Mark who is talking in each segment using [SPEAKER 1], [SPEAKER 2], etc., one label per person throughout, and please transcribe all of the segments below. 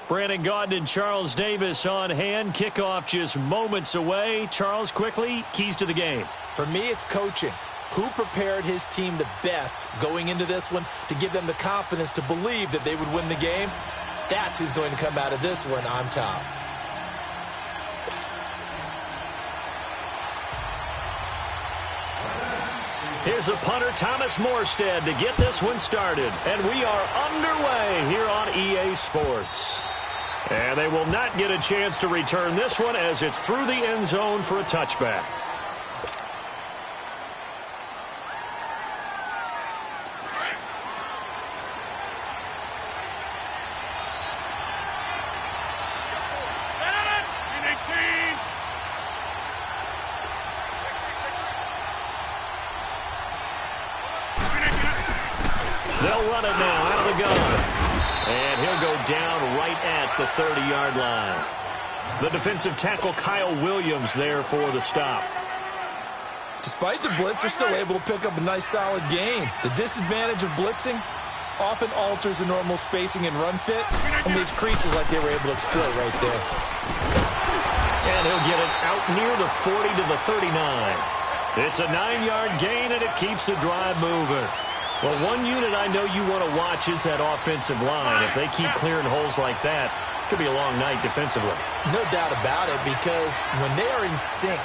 [SPEAKER 1] Brandon Gaudin and Charles Davis on hand. Kickoff just moments away. Charles, quickly, keys to the game.
[SPEAKER 2] For me, it's coaching. Who prepared his team the best going into this one to give them the confidence to believe that they would win the game? That's who's going to come out of this one on top.
[SPEAKER 1] Here's a punter, Thomas Morstead, to get this one started. And we are underway here on EA Sports. And they will not get a chance to return this one as it's through the end zone for a touchback. They'll run it now out of the gun. And he'll go down right at the 30-yard line. The defensive tackle, Kyle Williams, there for the stop.
[SPEAKER 2] Despite the blitz, they're still able to pick up a nice, solid gain. The disadvantage of blitzing often alters the normal spacing and run fits and leaves creases like they were able to exploit right there.
[SPEAKER 1] And he'll get it out near the 40 to the 39. It's a 9-yard gain, and it keeps the drive moving. Well, one unit I know you want to watch is that offensive line. If they keep clearing holes like that, it could be a long night defensively.
[SPEAKER 2] No doubt about it, because when they are in sync,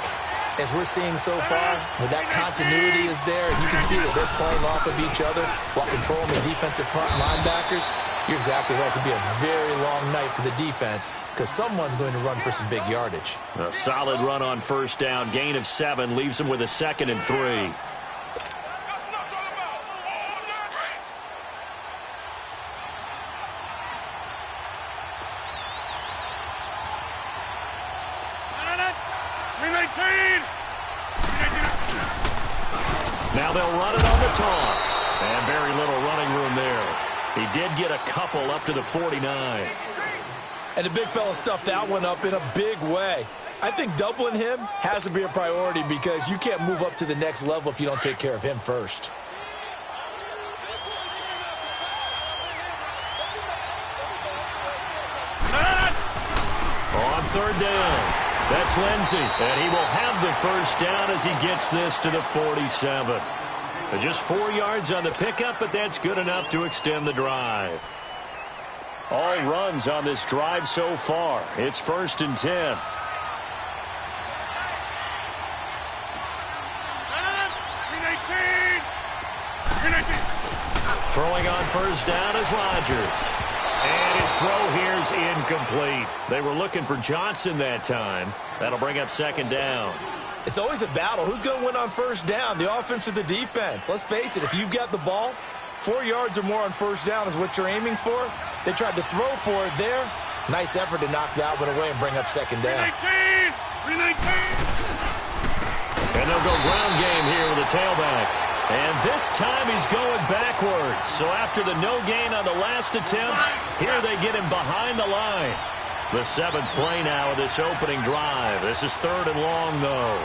[SPEAKER 2] as we're seeing so far, when that continuity is there, and you can see that they're playing off of each other while controlling the defensive front linebackers, you're exactly right. It could be a very long night for the defense because someone's going to run for some big yardage.
[SPEAKER 1] A solid run on first down. Gain of 7 leaves them with a 2nd and 3. Now they'll run it on the toss. And very little running room there. He did get a couple up to the 49.
[SPEAKER 2] And the big fella stuffed that one up in a big way. I think doubling him has to be a priority because you can't move up to the next level if you don't take care of him first.
[SPEAKER 1] On 3rd down. That's Lindsey, and he will have the first down as he gets this to the 47. Just 4 yards on the pickup, but that's good enough to extend the drive. All runs on this drive so far. It's 1st and 10. Throwing on first down is Rodgers. And his throw here is incomplete. They were looking for Johnson that time. That'll bring up 2nd down.
[SPEAKER 2] It's always a battle. Who's going to win on first down, the offense or the defense? Let's face it, if you've got the ball, 4 yards or more on first down is what you're aiming for. They tried to throw for it there. Nice effort to knock that one away and bring up 2nd down.
[SPEAKER 1] And they'll go ground game here with a tailback. And this time he's going backwards. So after the no gain on the last attempt, here they get him behind the line. The 7th play now of this opening drive. This is 3rd and long, though.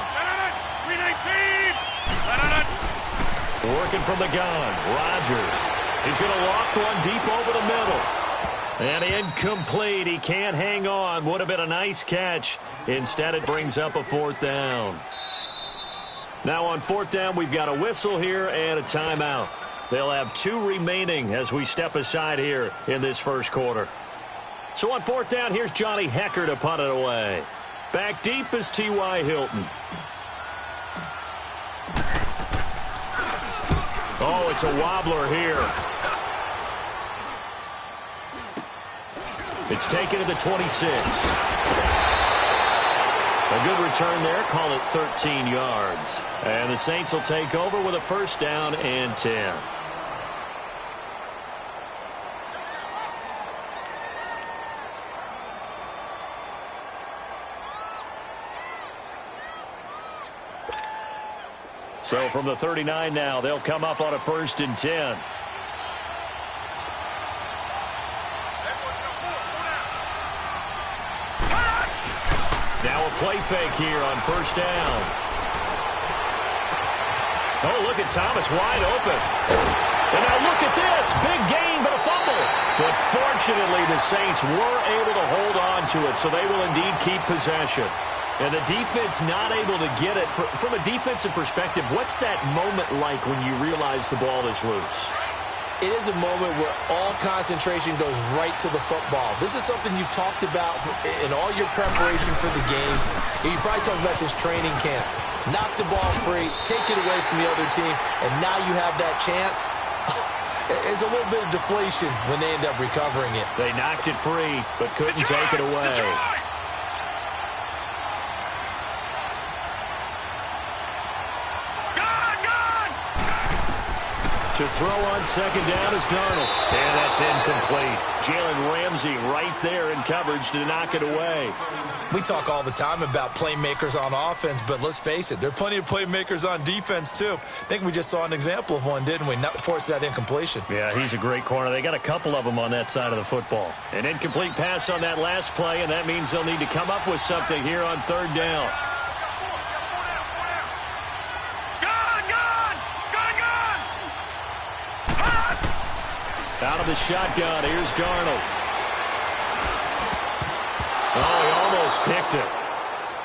[SPEAKER 1] Working from the gun, Rodgers. He's going to loft one deep over the middle. And incomplete. He can't hang on. Would have been a nice catch. Instead, it brings up a 4th down. Now on 4th down, we've got a whistle here and a timeout. They'll have 2 remaining as we step aside here in this first quarter. So on 4th down, here's Johnny Hecker to punt it away. Back deep is T.Y. Hilton. Oh, it's a wobbler here. It's taken to the 26. A good return there. Call it 13 yards. And the Saints will take over with a 1st down and 10. So from the 39 now, they'll come up on a 1st and 10. Now a play fake here on 1st down. Oh, look at Thomas wide open. And now look at this. Big gain, but a fumble. But fortunately, the Saints were able to hold on to it, so they will indeed keep possession. And the defense not able to get it. From a defensive perspective, what's that moment like when you realize the ball is loose?
[SPEAKER 2] it is a moment where all concentration goes right to the football. This is something you've talked about in all your preparation for the game. You probably talked about since training camp. Knock the ball free, take it away from the other team, and now you have that chance. There's a little bit of deflation when they end up recovering it.
[SPEAKER 1] They knocked it free, but couldn't take it away. To throw on second down is Darnold. And that's incomplete. Jalen Ramsey right there in coverage to knock it away.
[SPEAKER 2] We talk all the time about playmakers on offense, but let's face it, there are plenty of playmakers on defense, too. I think we just saw an example of one, didn't we? Not force that incompletion.
[SPEAKER 1] Yeah, he's a great corner. They got a couple of them on that side of the football. An incomplete pass on that last play, and that means they'll need to come up with something here on third down. Out of the shotgun, here's Darnold. Oh, he almost picked it.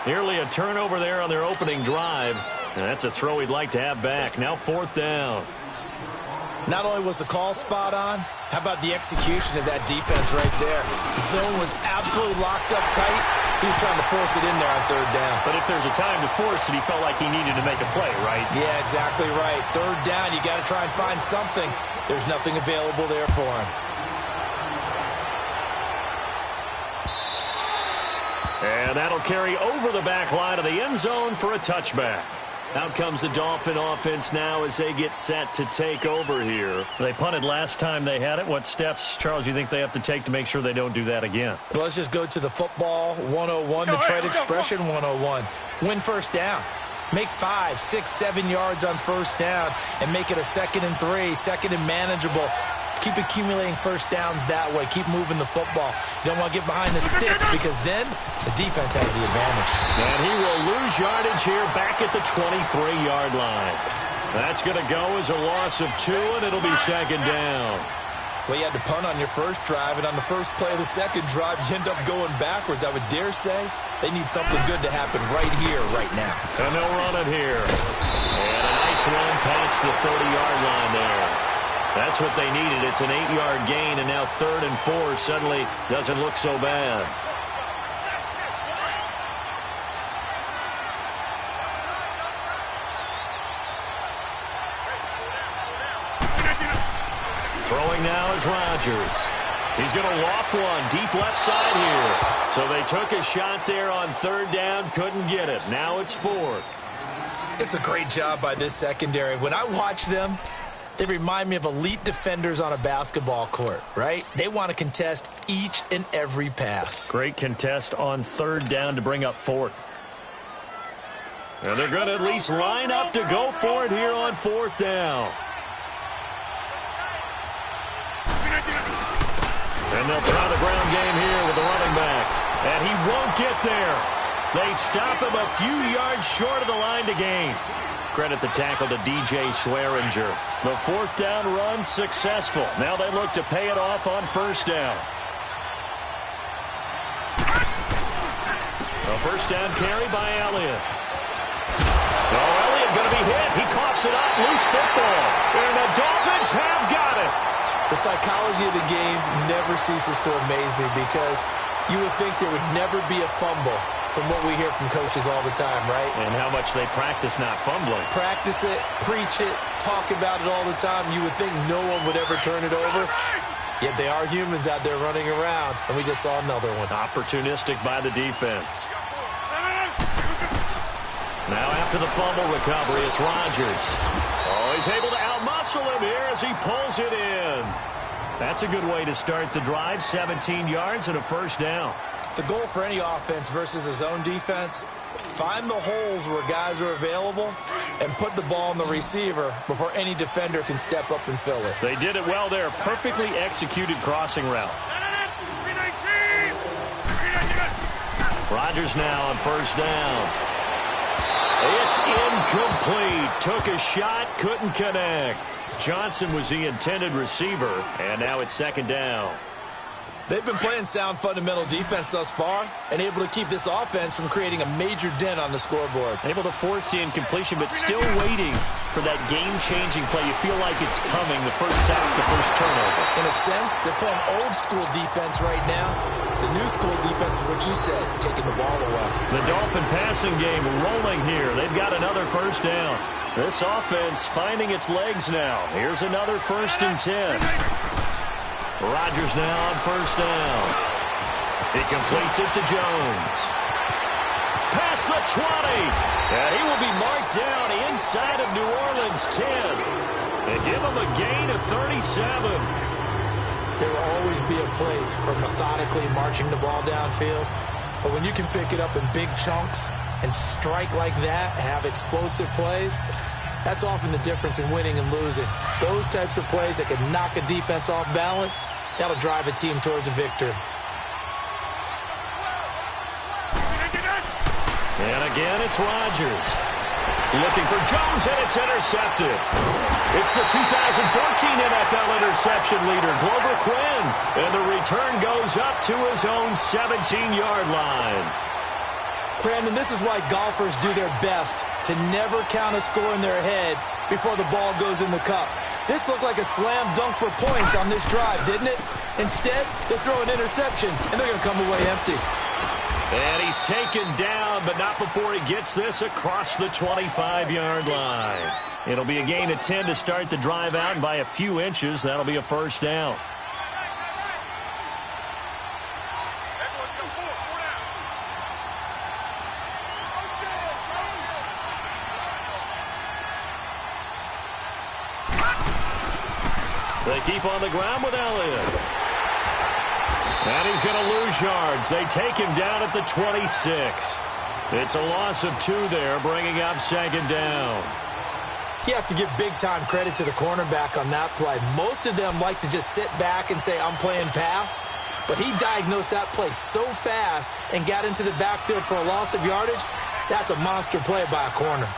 [SPEAKER 1] Nearly a turnover there on their opening drive. And that's a throw he'd like to have back. Now fourth down.
[SPEAKER 2] Not only was the call spot on, how about the execution of that defense right there? The zone was absolutely locked up tight. He was trying to force it in there on third down.
[SPEAKER 1] But if there's a time to force it, he felt like he needed to make a play, right?
[SPEAKER 2] Yeah, exactly right. Third down, you got to try and find something. There's nothing available there for him.
[SPEAKER 1] And that'll carry over the back line of the end zone for a touchback. Out comes the Dolphin offense now as they get set to take over here. They punted last time they had it. What steps, Charles, you think they have to take to make sure they don't do that again?
[SPEAKER 2] Well, let's just go to the football 101, the trade expression 101. Win first down. Make 5, 6, 7 yards on first down and make it a 2nd and 3, 2nd and manageable. Keep accumulating first downs that way. Keep moving the football. You don't want to get behind the sticks because then the defense has the advantage.
[SPEAKER 1] And he will lose yardage here back at the 23-yard line. That's going to go as a loss of 2, and it'll be second down.
[SPEAKER 2] Well, you had to punt on your first drive, and on the first play of the second drive, you end up going backwards. I would dare say they need something good to happen right here, right now.
[SPEAKER 1] And they'll run it here. And a nice run past the 30-yard line there. That's what they needed. It's an 8-yard gain, and now 3rd and 4 suddenly doesn't look so bad. Throwing now is Rodgers. He's going to loft one deep left side here. So they took a shot there on third down, couldn't get it. Now it's 4th.
[SPEAKER 2] It's a great job by this secondary. When I watch them, they remind me of elite defenders on a basketball court, right? They want to contest each and every pass.
[SPEAKER 1] Great contest on third down to bring up 4th. And they're going to at least line up to go for it here on 4th down. And they'll try the ground game here with the running back. And he won't get there. They stop him a few yards short of the line to gain. Credit the tackle to DJ Swearinger. The 4th down run successful. Now they look to pay it off on first down. A first down carry by Elliott. Oh, Elliott going to be hit. He coughs it up. Loose football. And the Dolphins have got it.
[SPEAKER 2] The psychology of the game never ceases to amaze me because you would think there would never be a fumble from what we hear from coaches all the time, right?
[SPEAKER 1] And how much they practice not fumbling.
[SPEAKER 2] Practice it, preach it, talk about it all the time. You would think no one would ever turn it over. Yet they are humans out there running around, and we just saw another one.
[SPEAKER 1] Opportunistic by the defense. Now after the fumble recovery, it's Rodgers. Oh, he's able to outmuscle him here as he pulls it in. That's a good way to start the drive. 17 yards and a first down.
[SPEAKER 2] The goal for any offense versus a zone defense, find the holes where guys are available and put the ball on the receiver before any defender can step up and fill it.
[SPEAKER 1] They did it well there. Perfectly executed crossing route. Rodgers now on first down. It's incomplete. Took a shot, couldn't connect. Johnson was the intended receiver, and now it's second down.
[SPEAKER 2] They've been playing sound fundamental defense thus far and able to keep this offense from creating a major dent on the scoreboard.
[SPEAKER 1] Able to force the incompletion, but still waiting for that game-changing play. You feel like it's coming, the first sack, the first turnover.
[SPEAKER 2] In a sense, they're playing old-school defense right now. The new school defense is what you said, taking the ball away.
[SPEAKER 1] The Dolphin passing game rolling here. They've got another first down. This offense finding its legs now. Here's another 1st and 10. Rodgers now on first down. He completes it to Jones. Past the 20. And he will be marked down inside of New Orleans 10. They give him a gain of 37.
[SPEAKER 2] There will always be a place for methodically marching the ball downfield. But when you can pick it up in big chunks and strike like that, have explosive plays, that's often the difference in winning and losing. Those types of plays that can knock a defense off balance, that'll drive a team towards a victory.
[SPEAKER 1] And again, it's Rodgers. Looking for Jones, and it's intercepted. It's the 2014 NFL interception leader, Glover Quinn. And the return goes up to his own 17-yard line.
[SPEAKER 2] Brandon, this is why golfers do their best to never count a score in their head before the ball goes in the cup. This looked like a slam dunk for points on this drive, didn't it? Instead, they throw an interception, and they're going to come away empty.
[SPEAKER 1] And he's taken down, but not before he gets this across the 25-yard line. It'll be a gain of 10 to start the drive out, and by a few inches, that'll be a first down. They keep on the ground with Elliott. And he's going to lose yards. They take him down at the 26. It's a loss of 2 there, bringing up 2nd down.
[SPEAKER 2] You have to give big-time credit to the cornerback on that play. Most of them like to just sit back and say, I'm playing pass. But he diagnosed that play so fast and got into the backfield for a loss of yardage. That's a monster play by a corner.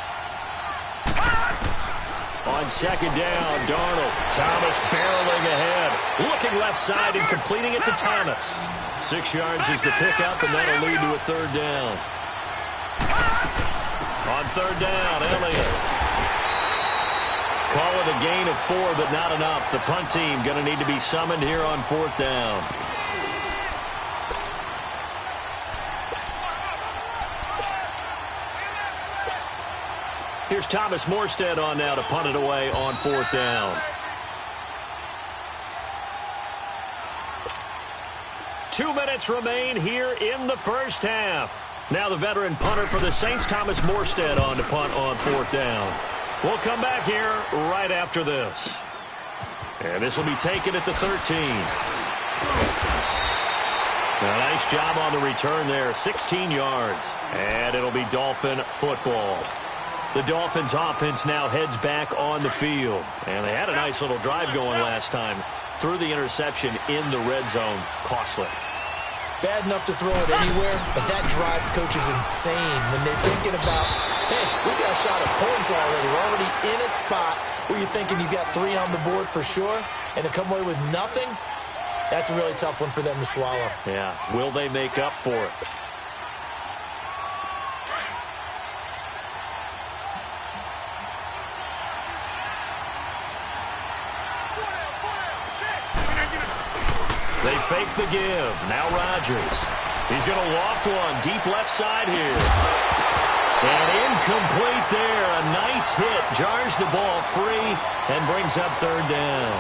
[SPEAKER 1] On 2nd down, Darnold. Thomas barreling ahead. Looking left side and completing it to Thomas. 6 yards is the pickup, and that'll lead to a 3rd down. On 3rd down, Elliott. Call it a gain of 4, but not enough. The punt team going to need to be summoned here on 4th down. Here's Thomas Morstead on now to punt it away on 4th down. 2 minutes remain here in the first half. Now the veteran punter for the Saints, Thomas Morstead, on to punt on 4th down. We'll come back here right after this. And this will be taken at the 13. A nice job on the return there, 16 yards. And it'll be Dolphin football. The Dolphins offense now heads back on the field. And they had a nice little drive going last time. Threw the interception in the red zone. Costly.
[SPEAKER 2] Bad enough to throw it anywhere, but that drives coaches insane when they're thinking about, hey, we got a shot at points already. We're already in a spot where you're thinking you got 3 on the board for sure, and to come away with nothing, that's a really tough one for them to swallow.
[SPEAKER 1] Yeah, will they make up for it? They fake the give. Now Rodgers. He's going to loft one deep left side here. And incomplete there. A nice hit. Jars the ball free and brings up 3rd down.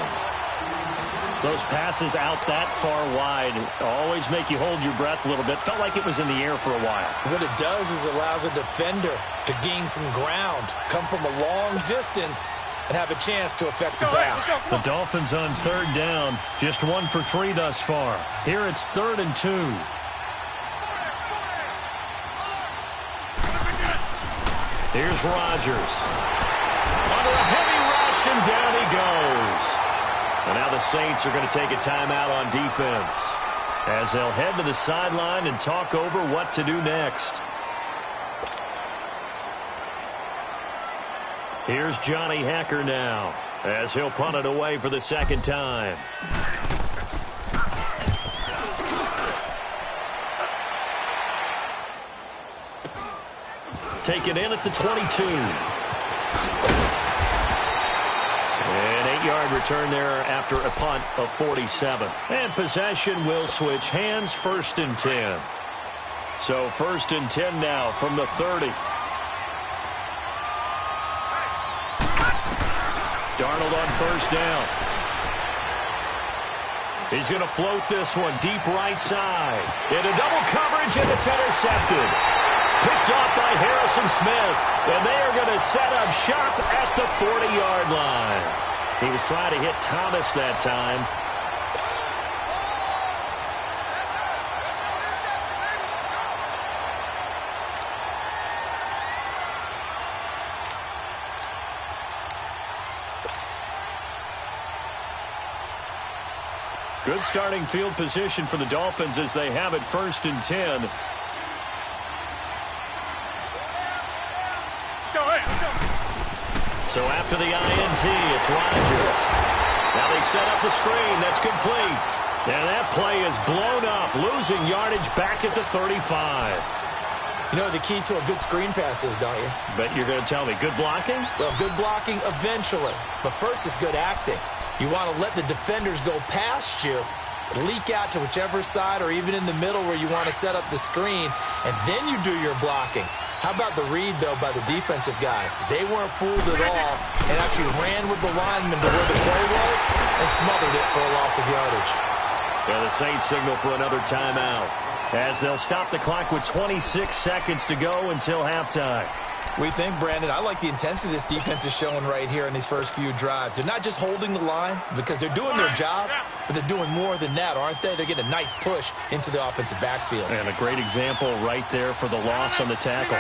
[SPEAKER 1] Those passes out that far wide always make you hold your breath a little bit. Felt like it was in the air for a while.
[SPEAKER 2] What it does is it allows a defender to gain some ground, come from a long distance, and have a chance to affect the pass.
[SPEAKER 1] The Dolphins on 3rd down, just 1 for 3 thus far. Here it's 3rd and 2. Here's Rodgers. Under a heavy rush, and down he goes. And now the Saints are going to take a timeout on defense as they'll head to the sideline and talk over what to do next. Here's Johnny Hacker now as he'll punt it away for the 2nd time. Taken in at the 22. An 8-yard return there after a punt of 47. And possession will switch hands, 1st and 10. So 1st and 10 now from the 30. Darnold on 1st down. He's going to float this one deep right side. Into double coverage, and it's intercepted. Picked off by Harrison Smith. And they are going to set up shop at the 40-yard line. He was trying to hit Thomas that time. Good starting field position for the Dolphins as they have it 1st and 10. So after the INT, it's Rodgers. Now they set up the screen. That's complete. And that play is blown up, losing yardage back at the 35.
[SPEAKER 2] You know the key to a good screen pass is, don't you?
[SPEAKER 1] Bet you're going to tell me. Good blocking?
[SPEAKER 2] Well, good blocking eventually. But first is good acting. You want to let the defenders go past you, leak out to whichever side or even in the middle where you want to set up the screen, and then you do your blocking. How about the read, though, by the defensive guys? They weren't fooled at all and actually ran with the lineman to where the play was and smothered it for a loss of yardage.
[SPEAKER 1] Yeah, the Saints signal for another timeout as they'll stop the clock with 26 seconds to go until halftime.
[SPEAKER 2] We think, Brandon, I like the intensity this defense is showing right here in these first few drives. They're not just holding the line because they're doing their job, but they're doing more than that, aren't they? They're getting a nice push into the offensive backfield.
[SPEAKER 1] And a great example right there for the loss on the tackle.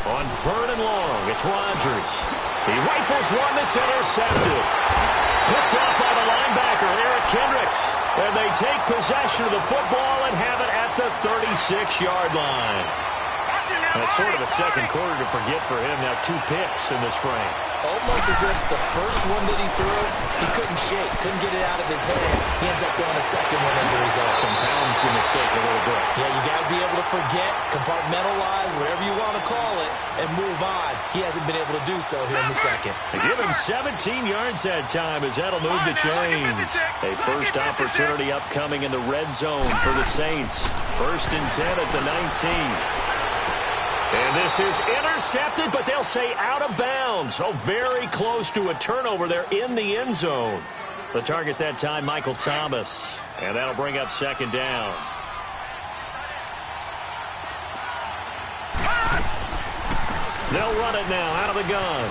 [SPEAKER 1] On 3rd and long, it's Rodgers. He rifles one that's intercepted. Picked off by the linebacker, Eric Kendricks. And they take possession of the football and have it at the 36-yard line. And it's sort of a second quarter to forget for him. Now 2 picks in this frame.
[SPEAKER 2] Almost as if the first one that he threw, he couldn't shake, couldn't get it out of his head. He ends up throwing a second one as a result.
[SPEAKER 1] Compounds the mistake a little bit.
[SPEAKER 2] Yeah, you got to be able to forget, compartmentalize, whatever you want to call it, and move on. He hasn't been able to do so here in the second.
[SPEAKER 1] They give him 17 yards that time as that'll move the chains. A first opportunity upcoming in the red zone for the Saints. 1st and 10 at the 19. And this is intercepted, but they'll say out of bounds. Oh, very close to a turnover there in the end zone. The target that time, Michael Thomas. And that'll bring up 2nd down. They'll run it now out of the gun.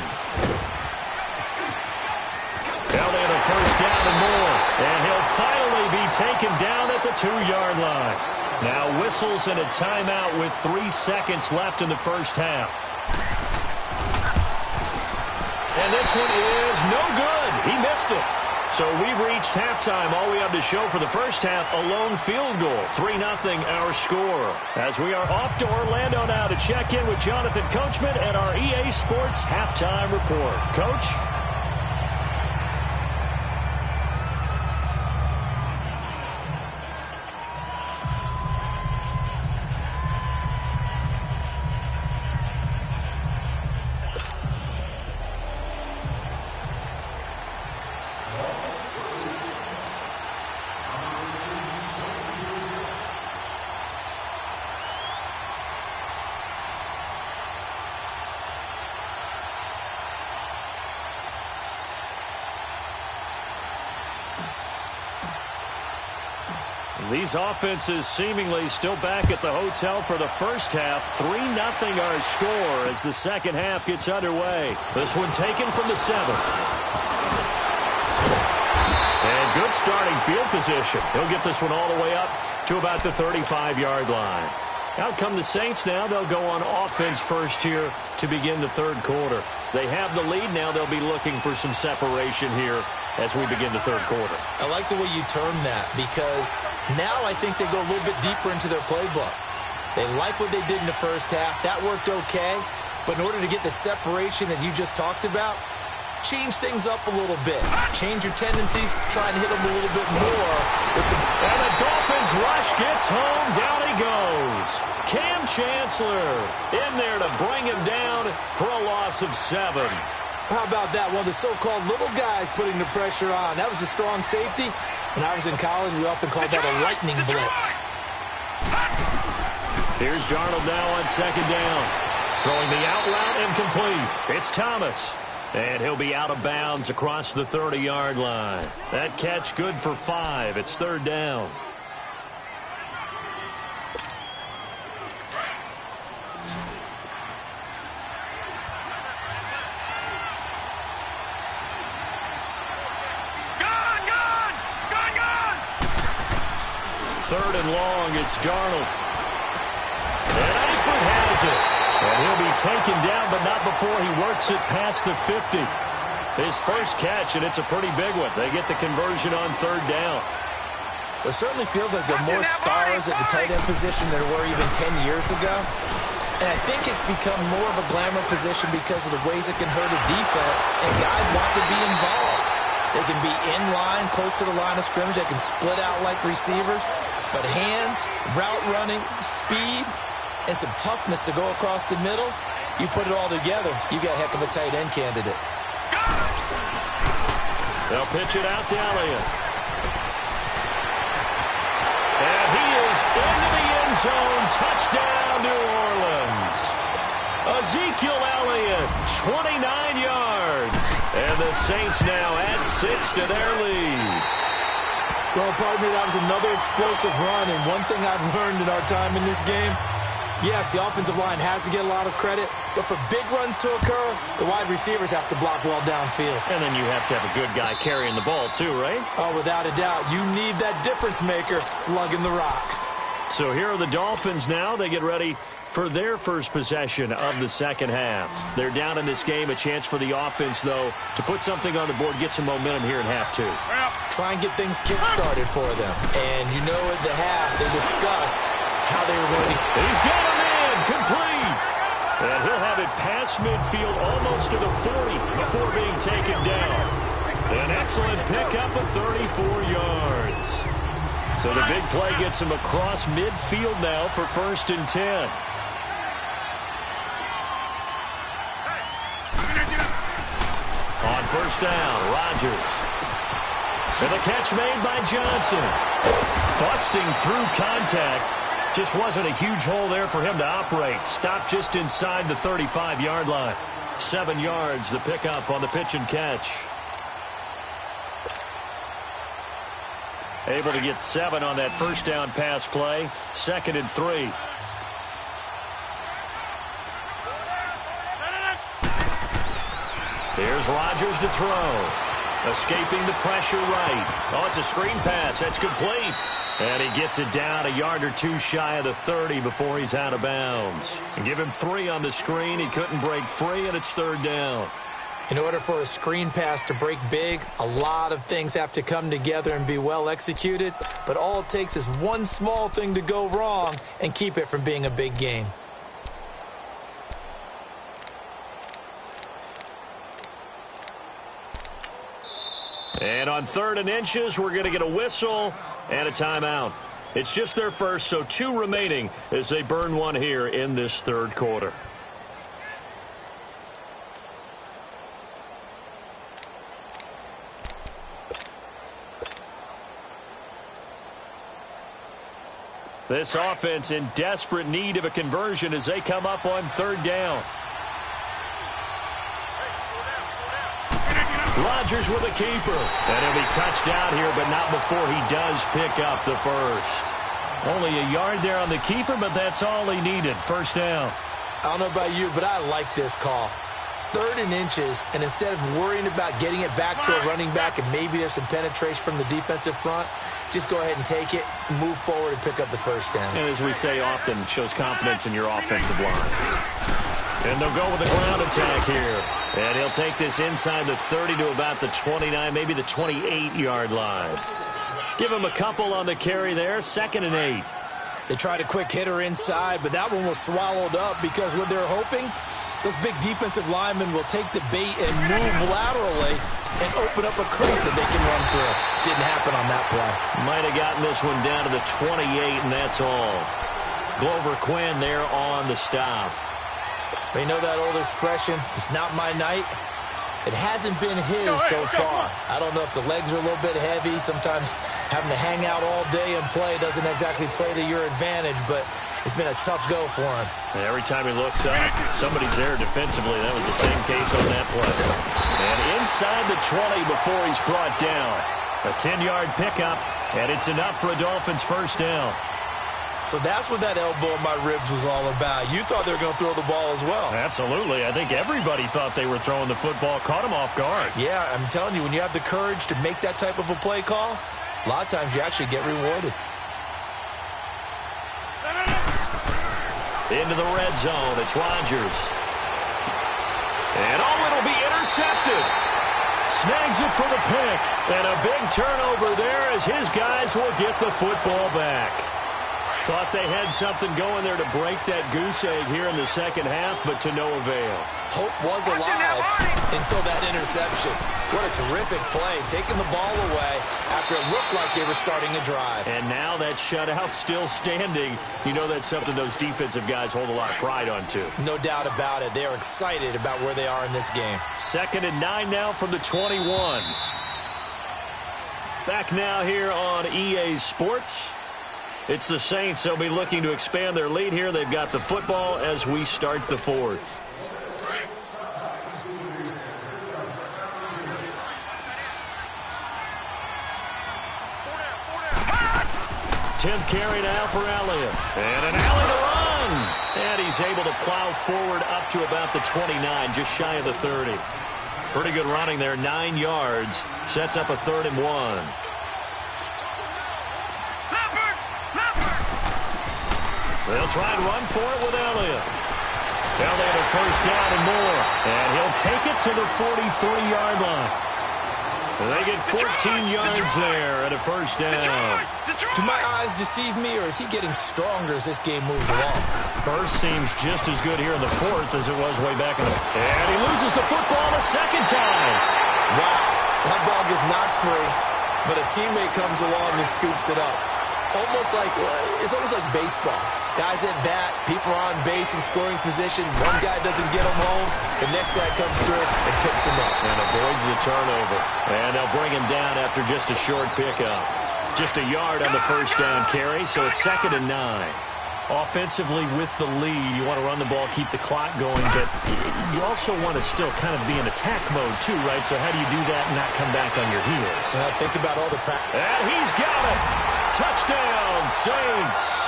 [SPEAKER 1] Down in a 1st down and more. And he'll finally be taken down at the 2-yard line. Now whistles and a timeout with 3 seconds left in the first half. And this one is no good. He missed it. So we've reached halftime. All we have to show for the first half, a lone field goal. 3-0 our score. As we are off to Orlando now to check in with Jonathan Coachman at our EA Sports Halftime Report. Coach? These offenses seemingly still back at the hotel for the first half. 3-0 our score as the second half gets underway. This one taken from the 7. And good starting field position. He'll get this one all the way up to about the 35-yard line. Out come the Saints now. They'll go on offense first here to begin the 3rd quarter. They have the lead now. They'll be looking for some separation here as we begin the 3rd quarter.
[SPEAKER 2] I like the way you term that because now I think they go a little bit deeper into their playbook. They like what they did in the first half. That worked okay. But in order to get the separation that you just talked about, change things up a little bit. Change your tendencies, try and hit them a little bit more.
[SPEAKER 1] And the Dolphins rush gets home. Down he goes. Cam Chancellor in there to bring him down for a loss of 7.
[SPEAKER 2] How about that? One of the so-called little guys putting the pressure on. That was a strong safety. When I was in college, we often called that a lightning blitz.
[SPEAKER 1] Here's Darnold now on 2nd down. Throwing the out route incomplete. It's Thomas. And he'll be out of bounds across the 30-yard line. That catch good for 5. It's 3rd down. Third and long, it's Darnold. And Eifert has it. And he'll be taken down, but not before he works it past the 50. His first catch, and it's a pretty big one. They get the conversion on 3rd down.
[SPEAKER 2] It certainly feels like there are more stars at the tight end position than there were even 10 years ago. And I think it's become more of a glamour position because of the ways it can hurt a defense, and guys want to be involved. They can be in line, close to the line of scrimmage. They can split out like receivers. But hands, route running, speed, and some toughness to go across the middle, you put it all together, you got a heck of a tight end candidate.
[SPEAKER 1] They'll pitch it out to Elliott. And he is into the end zone. Touchdown, New Orleans. Ezekiel Elliott, 29 yards. And the Saints now add 6 to their lead.
[SPEAKER 2] Well, partner, that was another explosive run, and one thing I've learned in our time in this game, yes, the offensive line has to get a lot of credit, but for big runs to occur, the wide receivers have to block well downfield.
[SPEAKER 1] And then you have to have a good guy carrying the ball too, right?
[SPEAKER 2] Oh, without a doubt. You need that difference maker lugging the rock.
[SPEAKER 1] So here are the Dolphins now. They get ready for their first possession of the second half. They're down in this game. A chance for the offense, though, to put something on the board, get some momentum here in half 2.
[SPEAKER 2] Try and get things kick-started for them. And you know at the half, they discussed how they were going to...
[SPEAKER 1] He's got him in, complete. And he'll have it past midfield, almost to the 40 before being taken down. An excellent pickup of 34 yards. So the big play gets him across midfield now for 1st and 10. On 1st down, Rodgers. And the catch made by Johnson. Busting through contact. Just wasn't a huge hole there for him to operate. Stopped just inside the 35-yard line. 7 yards, the pickup on the pitch and catch. Able to get 7 on that 1st down pass play. 2nd and 3. Here's Rodgers to throw. Escaping the pressure right. Oh, it's a screen pass. That's complete. And he gets it down a yard or 2 shy of the 30 before he's out of bounds. And give him 3 on the screen. He couldn't break free, and it's 3rd down.
[SPEAKER 2] In order for a screen pass to break big, a lot of things have to come together and be well executed. But all it takes is one small thing to go wrong and keep it from being a big game.
[SPEAKER 1] And on 3rd and inches, we're going to get a whistle and a timeout. It's just their first, so 2 remaining as they burn 1 here in this 3rd quarter. This offense in desperate need of a conversion as they come up on 3rd down. Rodgers with a keeper. And he'll be touched down here, but not before he does pick up the first. Only a yard there on the keeper, but that's all he needed. 1st down.
[SPEAKER 2] I don't know about you, but I like this call. 3rd and inches, and instead of worrying about getting it back to a running back and maybe there's some penetration from the defensive front, just go ahead and take it, move forward, and pick up the 1st down.
[SPEAKER 1] And as we say often, shows confidence in your offensive line. And they'll go with the ground attack here. And he'll take this inside the 30 to about the 29, maybe the 28-yard line. Give him a couple on the carry there. 2nd and 8.
[SPEAKER 2] They tried a quick hitter inside, but that one was swallowed up because what they're hoping, Those big defensive linemen will take the bait and move laterally and open up a crease that they can run through. Didn't happen on that play.
[SPEAKER 1] Might have gotten this one down to the 28, and that's all. Glover Quinn there on the stop.
[SPEAKER 2] You know that old expression, it's not my night? It hasn't been his so far. I don't know if the legs are a little bit heavy. Sometimes having to hang out all day and play doesn't exactly play to your advantage, but it's been a tough go for him.
[SPEAKER 1] And every time he looks up, somebody's there defensively. That was the same case on that play. And inside the 20 before he's brought down. A 10-yard pickup, and it's enough for a Dolphins first down.
[SPEAKER 2] So that's what that elbow in my ribs was all about. You thought they were going to throw the ball as well.
[SPEAKER 1] Absolutely. I think everybody thought they were throwing the football, caught him off guard.
[SPEAKER 2] Yeah, I'm telling you, when you have the courage to make that type of a play call, a lot of times you actually get rewarded.
[SPEAKER 1] Into the red zone, it's Rodgers. And it'll be intercepted. Snags it for the pick. And a big turnover there as his guys will get the football back. Thought they had something going there to break that goose egg here in the second half, but to no avail.
[SPEAKER 2] Hope was alive until that interception. What a terrific play, taking the ball away after it looked like they were starting a drive.
[SPEAKER 1] And now that shutout still standing. You know that's something those defensive guys hold a lot of pride on, too.
[SPEAKER 2] No doubt about it. They are excited about where they are in this game.
[SPEAKER 1] 2nd and 9 now from the 21. Back now here on EA Sports. It's the Saints. They'll be looking to expand their lead here. They've got the football as we start the fourth. 10th carry now for Elliott. And an alley to run. And he's able to plow forward up to about the 29, just shy of the 30. Pretty good running there, 9 yards. Sets up a 3rd and 1. They'll try and run for it with Elliott. Elliott at first down and more. And he'll take it to the 43-yard line. And they get 14 yards there at a first down.
[SPEAKER 2] Do my eyes deceive me, or is he getting stronger as this game moves along?
[SPEAKER 1] First seems just as good here in the fourth as it was way back in the... And he loses the football a second time.
[SPEAKER 2] Wow, that ball gets knocked free, but a teammate comes along and scoops it up. It's almost like baseball. Guys at bat, people are on base in scoring position. One guy doesn't get him home. The next guy comes through and picks him up.
[SPEAKER 1] And avoids the turnover. And they'll bring him down after just a short pickup. Just a yard on the first down carry, so it's 2nd and 9. Offensively with the lead, you want to run the ball, keep the clock going, but you also want to still kind of be in attack mode too, right? So how do you do that and not come back on your heels?
[SPEAKER 2] Think about all the practice.
[SPEAKER 1] And he's got it. Touchdown, Saints.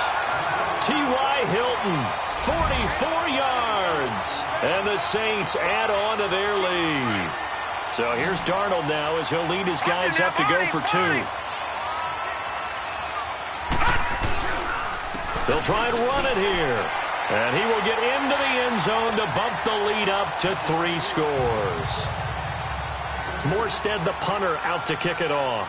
[SPEAKER 1] T.Y. Hilton, 44 yards. And the Saints add on to their lead. So here's Darnold now as he'll lead his guys up to go for 2. They'll try and run it here. And he will get into the end zone to bump the lead up to 3 scores. Morstead, the punter, out to kick it off.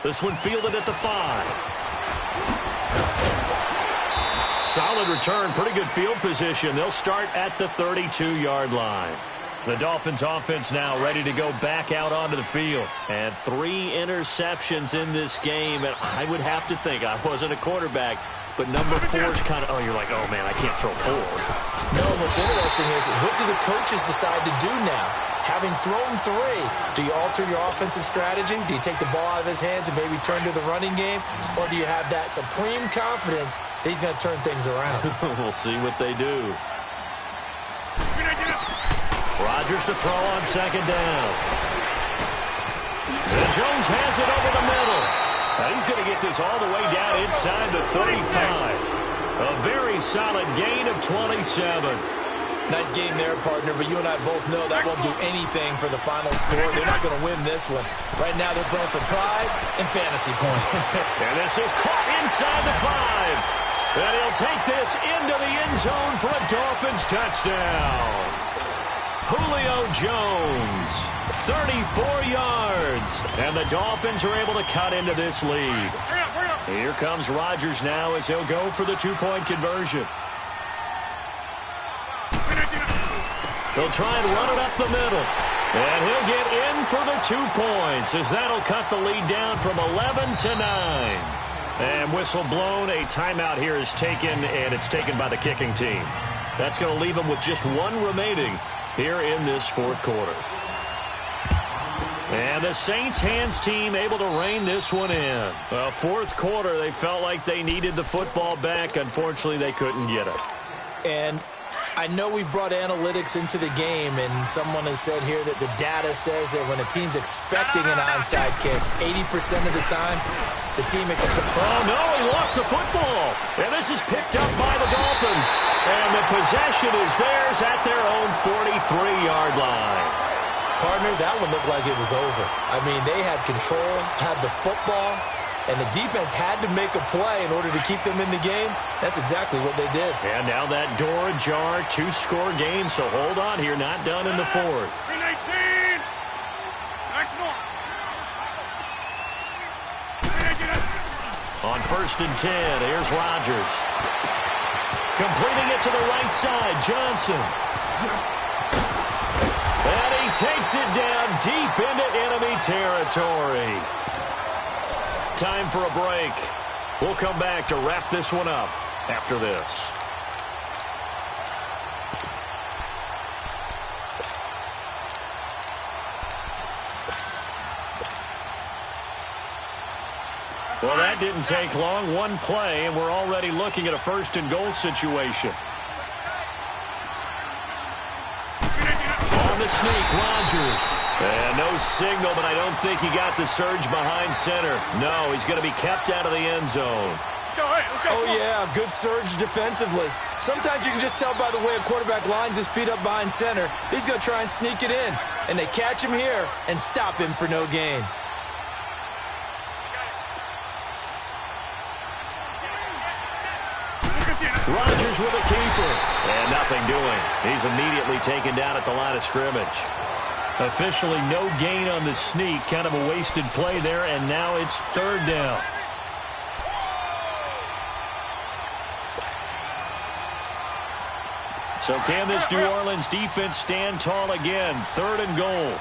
[SPEAKER 1] This one fielded at the 5. Solid return, pretty good field position. They'll start at the 32-yard line. The Dolphins offense now ready to go back out onto the field. And 3 interceptions in this game. And I would have to think, I wasn't a quarterback, but number 4 is kind of, you're like, oh, man, I can't throw 4.
[SPEAKER 2] No, what's interesting is, what do the coaches decide to do now? Having thrown 3, do you alter your offensive strategy? Do you take the ball out of his hands and maybe turn to the running game? Or do you have that supreme confidence that he's going to turn things around?
[SPEAKER 1] We'll see what they do. Rodgers to throw on 2nd down. And Jones has it over the middle. And he's going to get this all the way down inside the 35. A very solid gain of 27.
[SPEAKER 2] Nice game there, partner, but you and I both know that won't do anything for the final score. They're not going to win this one. Right now they're playing for pride and fantasy points.
[SPEAKER 1] And this is caught inside the 5. And he'll take this into the end zone for a Dolphins touchdown. Julio Jones, 34 yards. And the Dolphins are able to cut into this lead. Here comes Rodgers now as he'll go for the two-point conversion. They'll try and run it up the middle. And he'll get in for the 2 points as that'll cut the lead down from 11 to 9. And whistle blown. A timeout here is taken, and it's taken by the kicking team. That's going to leave them with just one remaining here in this fourth quarter. And the Saints hands team able to rein this one in. Well, fourth quarter, they felt like they needed the football back. Unfortunately, they couldn't get it.
[SPEAKER 2] And I know we brought analytics into the game, and someone has said here that the data says that when a team's expecting an onside kick, 80% of the time, the team expects...
[SPEAKER 1] Oh, no, he lost the football. And this is picked up by the Dolphins. And the possession is theirs at their own 43-yard line.
[SPEAKER 2] Partner, that one looked like it was over. I mean, they had control, had the football, and the defense had to make a play in order to keep them in the game. That's exactly what they did.
[SPEAKER 1] And now that door ajar, 2-score game, so hold on here, not done in the fourth. On 1st and 10, here's Rodgers. Completing it to the right side, Johnson. And he takes it down deep into enemy territory. Time for a break. We'll come back to wrap this one up after this. Well, that didn't take long. One play, and we're already looking at a 1st and goal situation. On the sneak, Rodgers. And no signal, but I don't think he got the surge behind center. No, he's going to be kept out of the end zone.
[SPEAKER 2] Oh, yeah, good surge defensively. Sometimes you can just tell by the way a quarterback lines his feet up behind center. He's going to try and sneak it in. And they catch him here and stop him for no gain.
[SPEAKER 1] Rodgers with a keeper. And nothing doing. He's immediately taken down at the line of scrimmage. Officially no gain on the sneak. Kind of a wasted play there, and now it's 3rd down. So can this New Orleans defense stand tall again? 3rd and goal.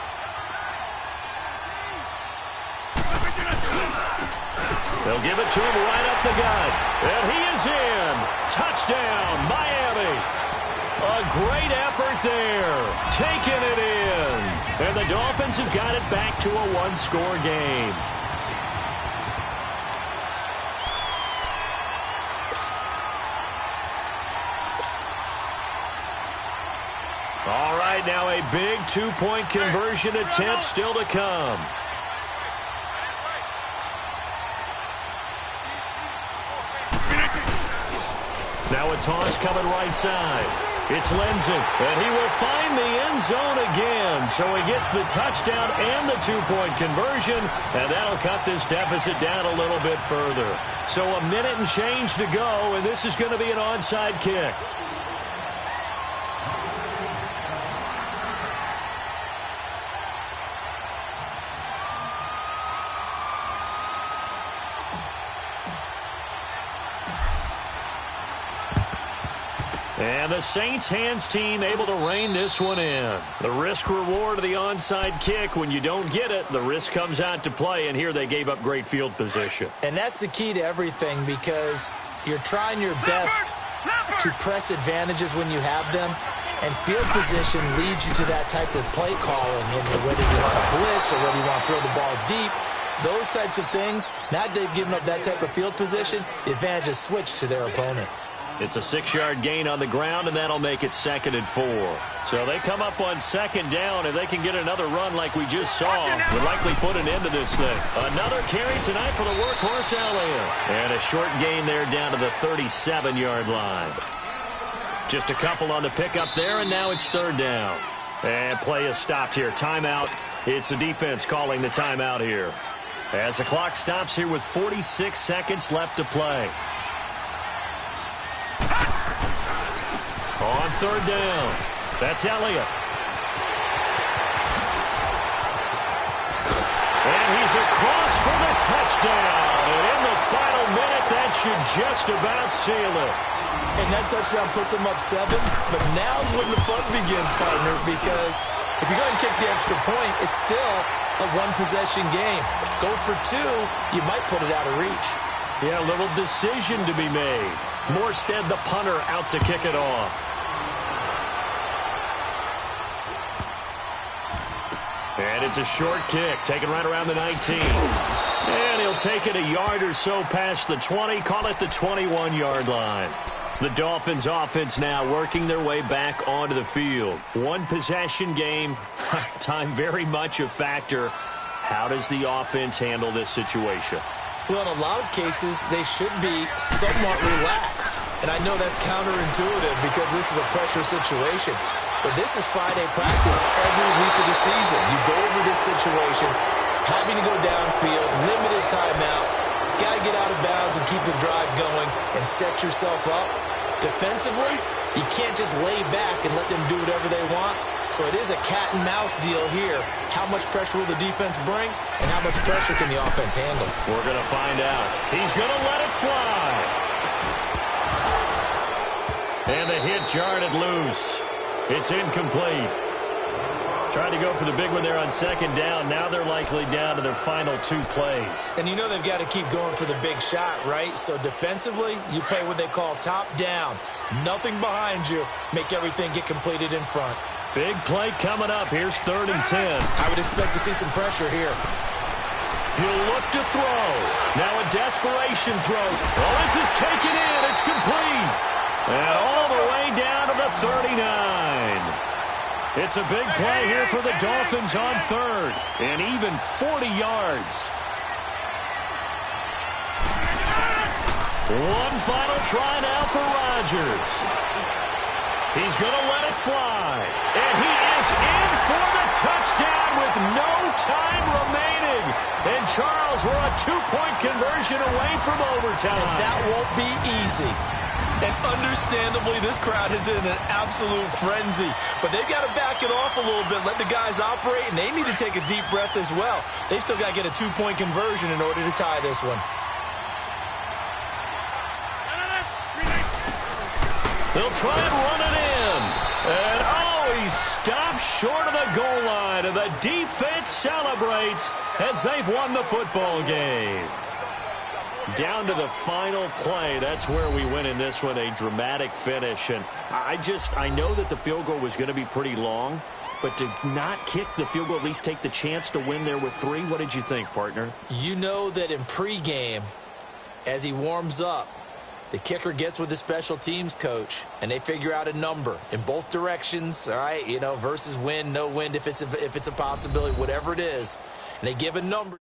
[SPEAKER 1] They'll give it to him right up the gut. And he is in. Touchdown, Miami. A great effort there. Taking it in. And the Dolphins have got it back to a 1-score game. All right, now a big 2-point conversion attempt still to come. Now a toss coming right side. It's Lenzen, and he will find the end zone again. So he gets the touchdown and the 2-point conversion, and that'll cut this deficit down a little bit further. So a minute and change to go, and this is going to be an onside kick. And the Saints hands team able to rein this one in. The risk-reward of the onside kick. When you don't get it, the risk comes out to play, and here they gave up great field position.
[SPEAKER 2] And that's the key to everything, because you're trying your best to press advantages when you have them, and field position leads you to that type of play calling, and whether you want to blitz or whether you want to throw the ball deep, those types of things. Now they've given up that type of field position, the advantage is switched to their opponent.
[SPEAKER 1] It's a 6-yard gain on the ground, and that'll make it 2nd and 4. So they come up on 2nd down, and they can get another run like we just saw. Would likely put an end to this thing. Another carry tonight for the workhorse Elliott. And a short gain there down to the 37-yard line. Just a couple on the pickup there, and now it's 3rd down. And play is stopped here. Timeout. It's the defense calling the timeout here. As the clock stops here with 46 seconds left to play. On 3rd down, that's Elliott. And And he's across for the touchdown. And in the final minute, that should just about seal it.
[SPEAKER 2] And that touchdown puts him up 7. But now's when the fun begins, partner, because if you go ahead and kick the extra point, it's still a one-possession game. Go for 2, you might put it out of reach.
[SPEAKER 1] Yeah, a little decision to be made. Morstead, the punter, out to kick it off. And it's a short kick, taken right around the 19. And he'll take it a yard or so past the 20, call it the 21-yard line. The Dolphins offense now working their way back onto the field. One possession game, time very much a factor. How does the offense handle this situation?
[SPEAKER 2] Well, in a lot of cases, they should be somewhat relaxed. And I know that's counterintuitive because this is a pressure situation. But this is Friday practice every week of the season. You go over this situation, having to go downfield, limited timeouts, got to get out of bounds and keep the drive going and set yourself up. Defensively, you can't just lay back and let them do whatever they want. So it is a cat-and-mouse deal here. How much pressure will the defense bring, and how much pressure can the offense handle?
[SPEAKER 1] We're going to find out. He's going to let it fly. And the hit jarred it loose. It's incomplete. Trying to go for the big one there on second down. Now they're likely down to their final 2 plays.
[SPEAKER 2] And you know they've got to keep going for the big shot, right? So defensively, you play what they call top down. Nothing behind you. Make everything get completed in front.
[SPEAKER 1] Big play coming up. Here's 3rd and 10.
[SPEAKER 2] I would expect to see some pressure here.
[SPEAKER 1] He'll look to throw. Now a desperation throw. Oh, this is taken in. It's complete. And all the way down to the 39. It's a big play here for the Dolphins on 3rd. And even 40 yards. One final try now for Rodgers. He's going to let it fly. And he is in for the touchdown with no time remaining. And Charles, we're a 2-point conversion away from overtime.
[SPEAKER 2] And that won't be easy. And understandably, this crowd is in an absolute frenzy. But they've got to back it off a little bit, let the guys operate, and they need to take a deep breath as well. They've still got to get a 2-point conversion in order to tie this one.
[SPEAKER 1] They'll try and run it in. And, oh, he stops short of the goal line. And the defense celebrates as they've won the football game. Down to the final play. That's where we win in this one, a dramatic finish. And I know that the field goal was going to be pretty long, but to not kick the field goal, at least take the chance to win there with 3, what did you think, partner?
[SPEAKER 2] You know that in pregame, as he warms up, the kicker gets with the special teams coach, and they figure out a number in both directions, all right, versus win, no win, if it's a possibility, whatever it is, and they give a number.